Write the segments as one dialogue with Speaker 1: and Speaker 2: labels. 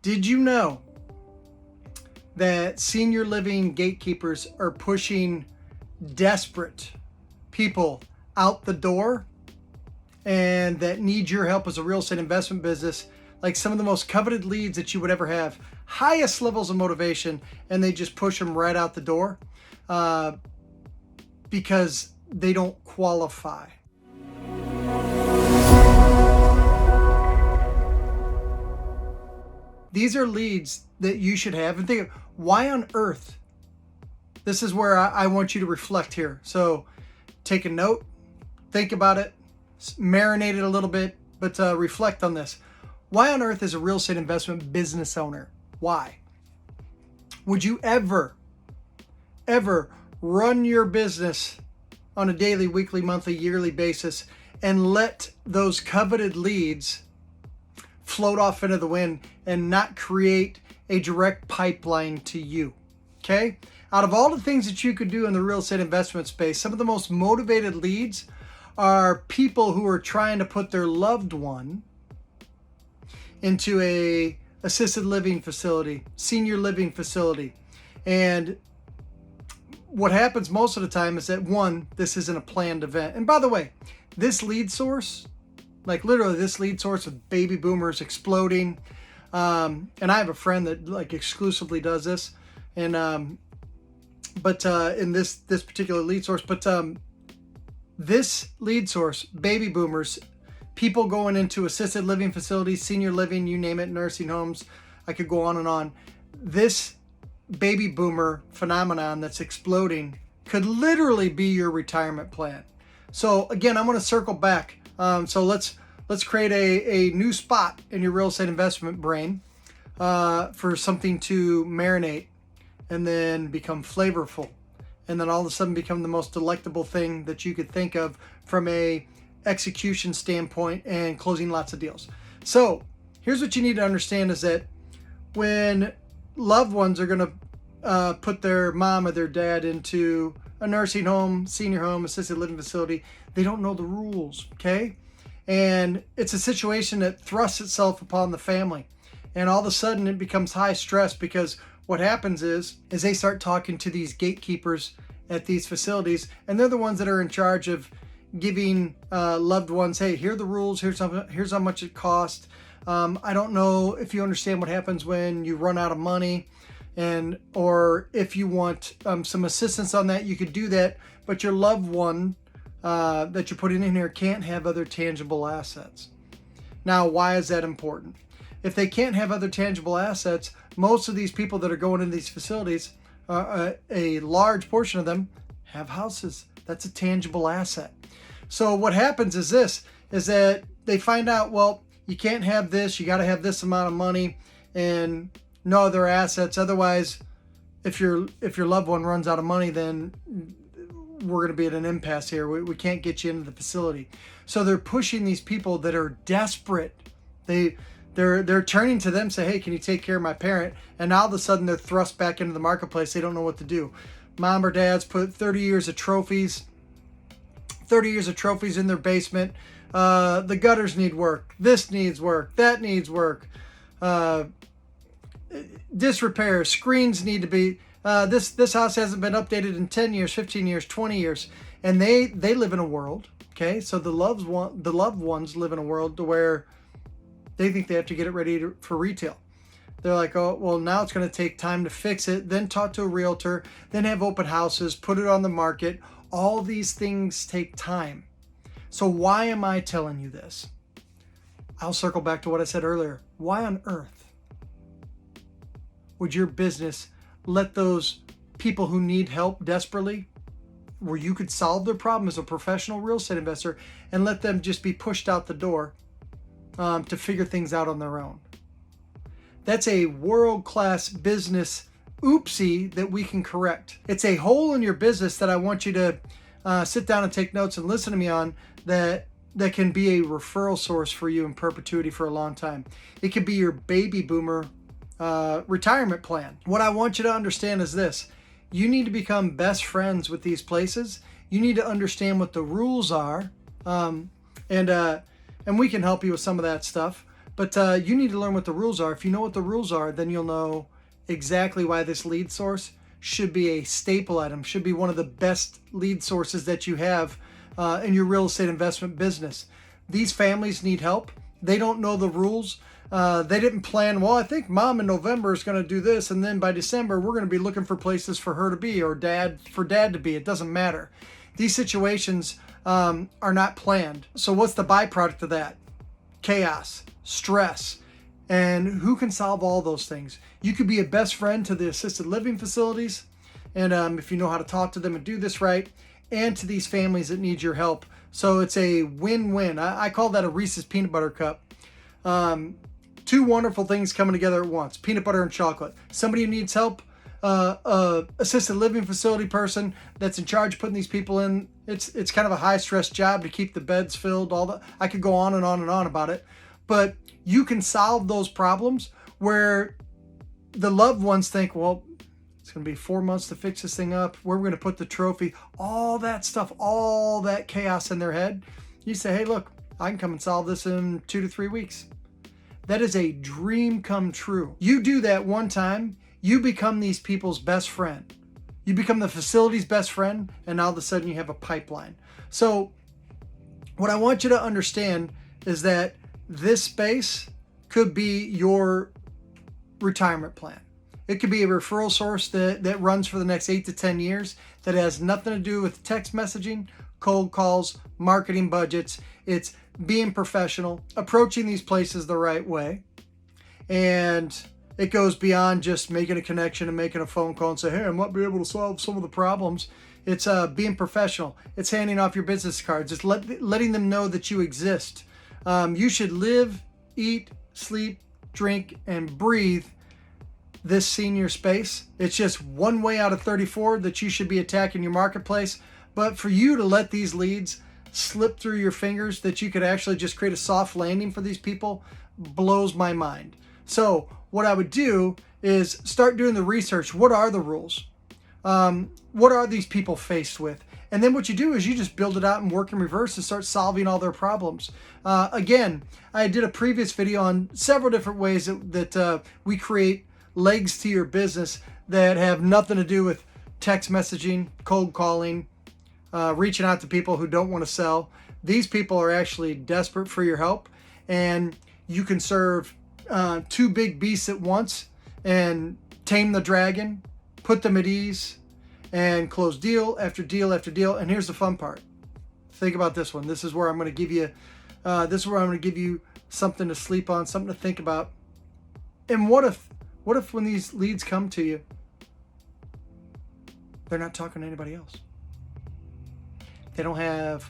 Speaker 1: Did you know that senior living gatekeepers are pushing desperate people out the door and that need your help as a real estate investment business? Like some of the most coveted leads that you would ever have, highest levels of motivation, and they just push them right out the door because they don't qualify. These are leads that you should have. And think, why on earth? This is where I want you to reflect here. So take a note, think about it, marinate it a little bit, but reflect on this. Why on earth is a real estate investment business owner? Why? Would you ever run your business on a daily, weekly, monthly, yearly basis and let those coveted leads float off into the wind and not create a direct pipeline to you? Okay? Out of all the things that you could do in the real estate investment space, some of the most motivated leads are people who are trying to put their loved one into a assisted living facility, senior living facility. And what happens most of the time is that, one, this isn't a planned event. And by the way, this lead source, like literally this lead source of baby boomers exploding, and I have a friend that like exclusively does this, and but in this particular lead source, but this lead source, baby boomers, people going into assisted living facilities, senior living, you name it, nursing homes, I could go on and on. This baby boomer phenomenon that's exploding could literally be your retirement plan. So again, I'm going to circle back. So let's create a new spot in your real estate investment brain for something to marinate and then become flavorful, and then all of a sudden become the most delectable thing that you could think of from a execution standpoint and closing lots of deals. So here's what you need to understand is that when loved ones are going to put their mom or their dad into a nursing home, senior home, assisted living facility, they don't know the rules, okay? And it's a situation that thrusts itself upon the family. And all of a sudden it becomes high stress, because what happens is they start talking to these gatekeepers at these facilities, and they're the ones that are in charge of giving loved ones, hey, here are the rules, here's how much it costs. I don't know if you understand what happens when you run out of money, and or if you want some assistance on that, you could do that, but your loved one that you're putting in here can't have other tangible assets. Now, why is that important? If they can't have other tangible assets, most of these people that are going into these facilities, a large portion of them have houses. That's a tangible asset. So what happens is that they find out, well, you can't have this, you got to have this amount of money and no other assets. Otherwise, if your loved one runs out of money, then we're going to be at an impasse here. We can't get you into the facility. So they're pushing these people that are desperate. They're turning to them, say, hey, can you take care of my parent? And now all of a sudden they're thrust back into the marketplace. They don't know what to do. Mom or dad's put 30 years of trophies in their basement. The gutters need work. This needs work. That needs work. Disrepair. Screens need to be. This house hasn't been updated in 10 years, 15 years, 20 years. And they live in a world. Okay, so the loved ones live in a world to where they think they have to get it ready for retail. They're like, oh, well, now it's going to take time to fix it, then talk to a realtor, then have open houses, put it on the market. All these things take time. So why am I telling you this? I'll circle back to what I said earlier. Why on earth would your business let those people who need help desperately, where you could solve their problem as a professional real estate investor, and let them just be pushed out the door to figure things out on their own? That's a world-class business oopsie that we can correct. It's a hole in your business that I want you to sit down and take notes and listen to me on, that can be a referral source for you in perpetuity for a long time. It could be your baby boomer retirement plan. What I want you to understand is this: you need to become best friends with these places. You need to understand what the rules are, and we can help you with some of that stuff. But you need to learn what the rules are. If you know what the rules are, then you'll know exactly why this lead source should be a staple item, should be one of the best lead sources that you have in your real estate investment business. These families need help. They don't know the rules. They didn't plan, well, I think mom in November is going to do this, and then by December we're going to be looking for places for her to be, or dad to be. It doesn't matter. These situations are not planned. So what's the byproduct of that? Chaos, stress. And who can solve all those things? You could be a best friend to the assisted living facilities, and if you know how to talk to them and do this right, and to these families that need your help. So it's a win-win. I call that a Reese's peanut butter cup. Two wonderful things coming together at once: peanut butter and chocolate. Somebody who needs help, assisted living facility person that's in charge of putting these people in. It's kind of a high stress job to keep the beds filled. I could go on and on and on about it, but you can solve those problems where the loved ones think, well, it's going to be 4 months to fix this thing up. Where we're going to put the trophy, all that stuff, all that chaos in their head. You say, hey, look, I can come and solve this in 2 to 3 weeks. That is a dream come true. You do that one time, you become these people's best friend. You become the facility's best friend, and all of a sudden you have a pipeline. So what I want you to understand is that this space could be your retirement plan. It could be a referral source that runs for the next 8 to 10 years that has nothing to do with text messaging, cold calls, marketing budgets. It's being professional, approaching these places the right way. And it goes beyond just making a connection and making a phone call and say, hey, I might be able to solve some of the problems. It's being professional. It's handing off your business cards. It's letting them know that you exist. You should live, eat, sleep, drink, and breathe this senior space. It's just one way out of 34 that you should be attacking your marketplace. But for you to let these leads slip through your fingers, that you could actually just create a soft landing for these people, blows my mind. So what I would do is start doing the research. What are the rules? What are these people faced with? And then what you do is you just build it out and work in reverse and start solving all their problems. Again, I did a previous video on several different ways that we create legs to your business that have nothing to do with text messaging, cold calling, reaching out to people who don't want to sell. These people are actually desperate for your help, and you can serve two big beasts at once and tame the dragon, put them at ease, and close deal after deal after deal. And here's the fun part. Think about this one. This is where I'm going to give you something to sleep on, something to think about. And what if when these leads come to you, they're not talking to anybody else? They don't have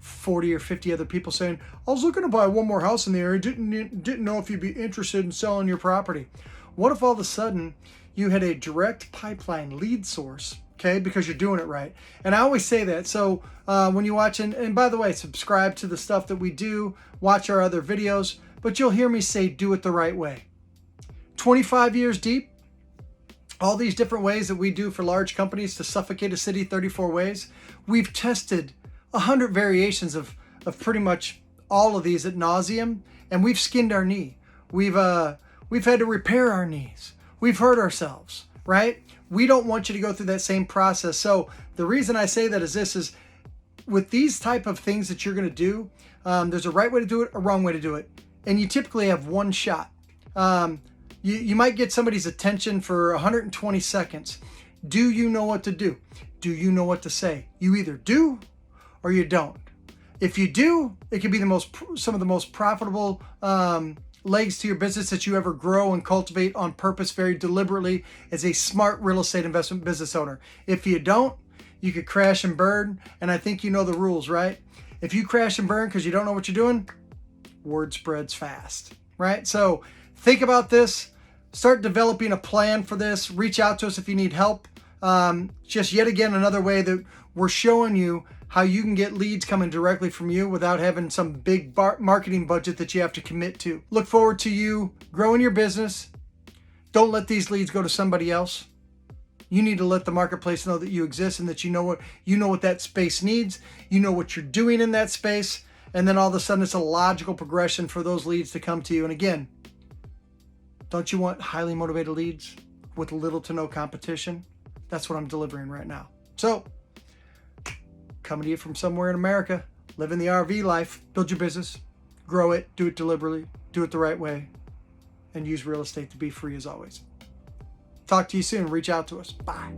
Speaker 1: 40 or 50 other people saying, I was looking to buy one more house in the area, didn't know if you'd be interested in selling your property. What if all of a sudden you had a direct pipeline lead source, okay, because you're doing it right? And I always say that. So when you watch, and by the way, subscribe to the stuff that we do, watch our other videos, but you'll hear me say, do it the right way. 25 years deep, all these different ways that we do for large companies to suffocate a city 34 ways. We've tested 100 variations of pretty much all of these ad nauseum, and we've skinned our knee. We've had to repair our knees. We've hurt ourselves, right? We don't want you to go through that same process. So the reason I say that is this is, with these type of things that you're going to do, there's a right way to do it, a wrong way to do it. And you typically have one shot. You might get somebody's attention for 120 seconds. Do you know what to do? Do you know what to say? You either do or you don't. If you do, it can be some of the most profitable legs to your business that you ever grow and cultivate on purpose, very deliberately, as a smart real estate investment business owner. If you don't, you could crash and burn. And I think you know the rules, right? If you crash and burn because you don't know what you're doing, word spreads fast, right? So think about this. Start developing a plan for this. Reach out to us if you need help. Just yet again, another way that we're showing you how you can get leads coming directly from you without having some big marketing budget that you have to commit to. Look forward to you growing your business. Don't let these leads go to somebody else. You need to let the marketplace know that you exist and that you know what that space needs. You know what you're doing in that space. And then all of a sudden it's a logical progression for those leads to come to you. And again, don't you want highly motivated leads with little to no competition? That's what I'm delivering right now. So, coming to you from somewhere in America, living the RV life, build your business, grow it, do it deliberately, do it the right way, and use real estate to be free as always. Talk to you soon. Reach out to us. Bye.